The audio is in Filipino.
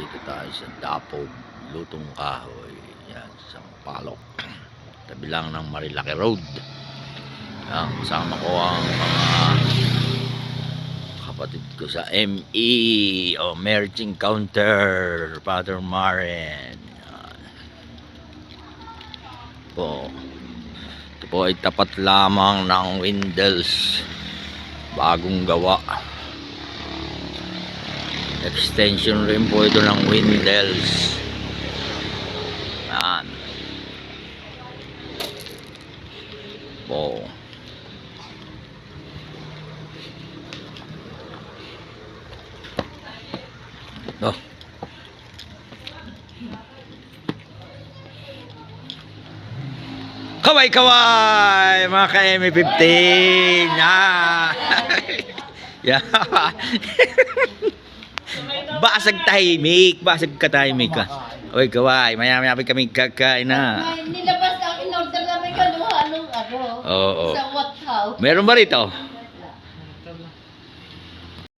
Dito tayo sa Dapog, Lutong Kahoy. Yan, sa Palok. Tabi lang ng Marilaki Road. Yan, kasama ko ang mga kapatid ko sa ME o Merging Counter, Father Maren. Yan. Ito po ay tapat lamang ng Windels, bagong gawa. Extension rin po ito ng Windels. Yan po. Oh. Kaway-kaway mga ka-M15. Yeah. Basag tahimik, basag katahimik ka. Oy, kaway, maya-maya kami kakain na. Nilabas ang in-order namin kanuha nung Oo. sa what house. Meron ba rito?